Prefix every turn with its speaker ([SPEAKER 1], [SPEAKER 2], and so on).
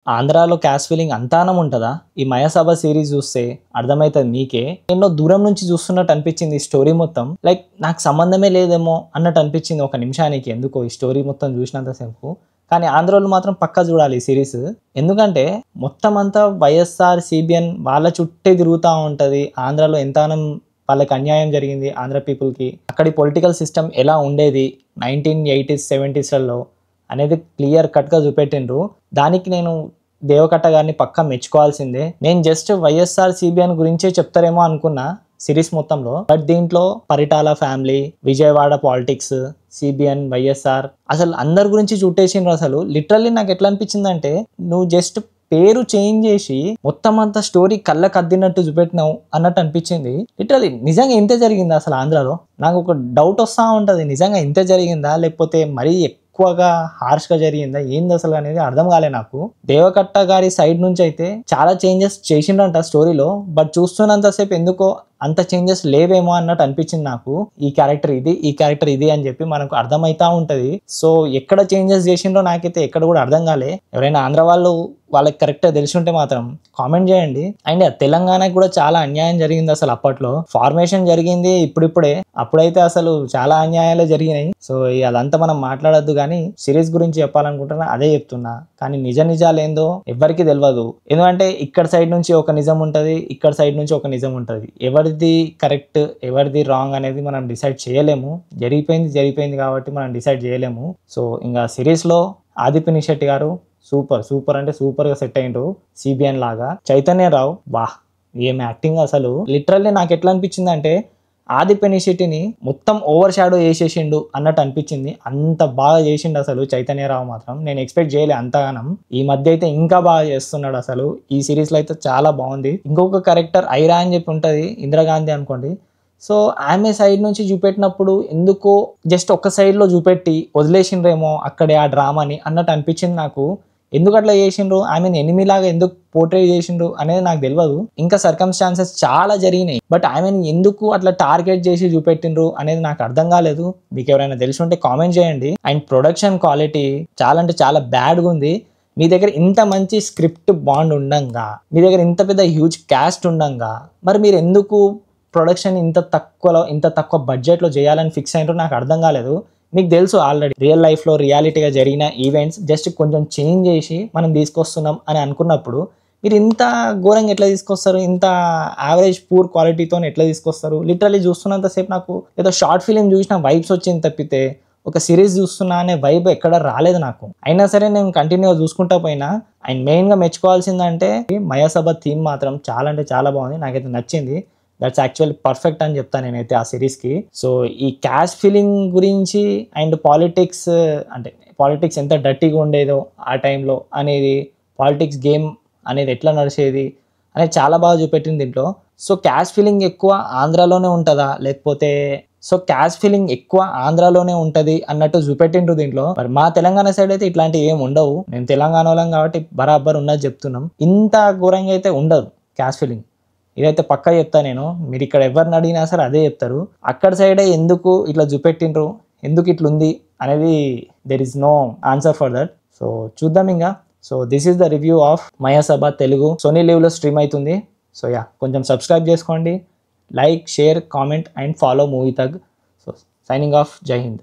[SPEAKER 1] ఆంధ్రాలో caste feeling అంతానం ఉంటదా? ఈ 'మయసభ' సీరీస్ చూస్తే అర్థమైతది మీకే. ఎన్నో దూరం నుంచి చూస్తున్నట్టు అనిపించింది ఈ స్టోరీ మొత్తం. లైక్ నాకు సంబంధమే లేదేమో అన్నట్టు అనిపించింది ఒక నిమిషానికి ఎందుకో ఈ స్టోరీ మొత్తం చూసినంత సేపు. కానీ ఆంధ్రోళ్ళు మాత్రం పక్కా చూడాలి ఈ సీరీస్. ఎందుకంటే మొత్తం అంతా వైఎస్ఆర్, సీబీఎన్ వాళ్ళ చుట్టే తిరుగుతా ఉంటది. ఆంధ్రాలో ఎంతగానం వాళ్ళకి అన్యాయం జరిగింది ఆంధ్ర పీపుల్‌కి. అక్కడి పొలిటికల్ సిస్టమ్ ఎలా ఉండేది 1980s, 70sలలో అనేది క్లియర్ కట్‌గా చూపెట్టిండ్రు. దానికి నేను దేవకట్ట గారిని పక్కా మెచ్చుకోవాల్సిందే. నేను జస్ట్ వైఎస్ఆర్, సీబీఎన్ గురించే చెప్తారేమో అనుకున్నా సిరీస్ మొత్తంలో. బట్ దీంట్లో Paritala family, Vijayawada politics, CBN, YSR అసలు అందరి గురించి చుట్టేసిండ్రు. అసలు లిటరల్లీ నాకు ఎట్లా అనిపించిందంటే నువ్వు జస్ట్ పేరు చేంజ్ చేసి మొత్తం అంతా స్టోరీ కళ్ళకు అద్దినట్టు చూపెట్టినావు అన్నట్టు అనిపించింది. లిటరల్లీ నిజంగా ఇంతే జరిగిందా అసలు ఆంధ్రాలో? నాకు ఒక డౌట్ వస్తూ ఉంటుంది, నిజంగా ఇంతే జరిగిందా లేకపోతే మరీ ఎక్కువగా హార్ష్గా జరిగిందా ఏంది అసలు అనేది అర్థం కాలే నాకు. దేవకట్ట గారి సైడ్ నుంచి అయితే చాలా చేంజెస్ చేసిండంట స్టోరీలో. బట్ చూస్తున్నంతసేపు ఎందుకో అంత చేంజెస్ లేవేమో అన్నట్టు అనిపించింది నాకు. ఈ క్యారెక్టర్ ఇది, ఈ క్యారెక్టర్ ఇది అని చెప్పి మనకు అర్థమవుతా ఉంటుంది. సో ఎక్కడ చేంజెస్ చేసిండ్రో నాకైతే ఎక్కడ కూడా అర్థం కాలే. ఎవరైనా ఆంధ్ర వాళ్ళు వాళ్ళకి కరెక్ట్గా తెలిసి ఉంటే మాత్రం కామెంట్ చేయండి. అండ్ తెలంగాణకి కూడా చాలా అన్యాయం జరిగింది అసలు. అప్పట్లో ఫార్మేషన్ జరిగింది ఇప్పుడిప్పుడే, అప్పుడైతే అసలు చాలా అన్యాయాలే జరిగినాయి. సో అదంతా మనం మాట్లాడొద్దు, కానీ సిరీస్ గురించి చెప్పాలనుకుంటున్నా అదే చెప్తున్నా. కానీ నిజాలు ఏందో ఎవరికి తెలియదు. ఎందుకంటే ఇక్కడ సైడ్ నుంచి ఒక నిజం ఉంటుంది, ఇక్కడ సైడ్ నుంచి ఒక నిజం ఉంటుంది. ఎవరిది కరెక్ట్ ఎవరిది రాంగ్ అనేది మనం డిసైడ్ చేయలేము. జరిగిపోయింది కాబట్టి మనం డిసైడ్ చేయలేము. సో ఇంకా సిరీస్లో ఆది పినిశెట్టి గారు సూపర్ అంటే సూపర్గా సెట్ అయ్యిండు సీబీఎన్ లాగా. చైతన్యరావు వాహ్ ఏం యాక్టింగ్ అసలు. లిటరల్లీ నాకు ఎట్లా అనిపించింది అంటే ఆది పినిశెట్టిని మొత్తం ఓవర్ షాడో చేసేసిండు అన్నట్టు అనిపించింది. అంత బాగా చేసిండు అసలు చైతన్యరావు మాత్రం. నేను ఎక్స్పెక్ట్ చేయలే అంతగానం. ఈ మధ్య అయితే ఇంకా బాగా చేస్తున్నాడు అసలు. ఈ సిరీస్లో అయితే చాలా బాగుంది. ఇంకొక క్యారెక్టర్ ఐరా అని చెప్పి ఉంటుంది, ఇందిరాగాంధీ అనుకోండి. సో ఆమె సైడ్ నుంచి చూపెట్టినప్పుడు ఎందుకో జస్ట్ ఒక్క సైడ్లో చూపెట్టి వదిలేసిండ్రేమో అక్కడే ఆ డ్రామాని అన్నట్టు అనిపించింది నాకు. ఎందుకు అట్లా చేసిండ్రు, ఆమెను ఎనిమిలాగా ఎందుకు పోర్ట్రే చేసిండ్రు అనేది నాకు తెలియదు. ఇంకా సర్కమ్స్టాన్సెస్ చాలా జరిగినాయి, బట్ ఆమెను ఎందుకు అట్లా టార్గెట్ చేసి చూపెట్టిండ్రు అనేది నాకు అర్థం కాలేదు. మీకు ఎవరైనా తెలిసి ఉంటే కామెంట్ చేయండి. అండ్ ప్రొడక్షన్ క్వాలిటీ చాలా అంటే చాలా బ్యాడ్గా ఉంది. మీ దగ్గర ఇంత మంచి స్క్రిప్ట్ బాండ్ ఉండంగా, మీ దగ్గర ఇంత పెద్ద హ్యూజ్ క్యాస్ట్ ఉండంగా, మరి మీరు ఎందుకు ప్రొడక్షన్ ఇంత తక్కువ బడ్జెట్లో చేయాలని ఫిక్స్ అయినారో నాకు అర్థం కాలేదు. మీకు తెలుసు ఆల్రెడీ రియల్ లైఫ్లో రియాలిటీగా జరిగిన ఈవెంట్స్ జస్ట్ కొంచెం చేంజ్ చేసి మనం తీసుకొస్తున్నాం అని అనుకున్నప్పుడు మీరు ఇంత ఘోరంగా ఎట్లా తీసుకొస్తారు? ఇంత యావరేజ్ పూర్ క్వాలిటీతో ఎట్లా తీసుకొస్తారు? లిటరల్లీ చూస్తున్నంతసేపు నాకు ఏదో షార్ట్ ఫిలిం చూసిన వైబ్స్ వచ్చింది తప్పితే ఒక సిరీస్ చూస్తున్నా అనే వైబ్ ఎక్కడ రాలేదు నాకు. అయినా సరే నేను కంటిన్యూగా చూసుకుంటా పోయినా. అండ్ మెయిన్గా మెచ్చుకోవాల్సిందంటే మయసభ థీమ్ మాత్రం చాలా అంటే చాలా బాగుంది, నాకైతే నచ్చింది. దట్స్ యాక్చువల్లీ పర్ఫెక్ట్ అని చెప్తాను నేనైతే ఆ సిరీస్కి. సో ఈ క్యాస్ట్ ఫీలింగ్ గురించి అండ్ పాలిటిక్స్ అంటే పాలిటిక్స్ ఎంత డర్టీగా ఉండేదో ఆ టైంలో అనేది, పాలిటిక్స్ గేమ్ అనేది ఎట్లా నడిచేది అనేది చాలా బాగా చూపెట్టింది దీంట్లో. సో క్యాస్ట్ ఫీలింగ్ ఎక్కువ ఆంధ్రాలోనే ఉంటుందా లేకపోతే ఆంధ్రాలోనే ఉంటుంది అన్నట్టు చూపెట్టిండ్రు దీంట్లో. మరి మా తెలంగాణ సైడ్ అయితే ఇట్లాంటివి ఏమి ఉండవు. నేను తెలంగాణ వాళ్ళం కాబట్టి బరాబర్ ఉన్నది చెప్తున్నాం. ఇంత ఘోరంగా అయితే ఉండదు క్యాస్ట్ ఫీలింగ్. ఇదైతే పక్కా చెప్తా నేను. మీరు ఇక్కడ ఎవరిని అడిగినా సరే అదే చెప్తారు. అక్కడ సైడే ఎందుకు ఇట్లా చూపెట్టిండ్రు, ఎందుకు ఇట్లుంది అనేది there is no answer for that. So చూద్దాం ఇంకా. So this is the review of Mayasabha Telugu. Sony లివ్లో స్ట్రీమ్ అవుతుంది. సో కొంచెం సబ్స్క్రైబ్ చేసుకోండి, like, share, comment and follow movie thug. So signing off, Jai Hind.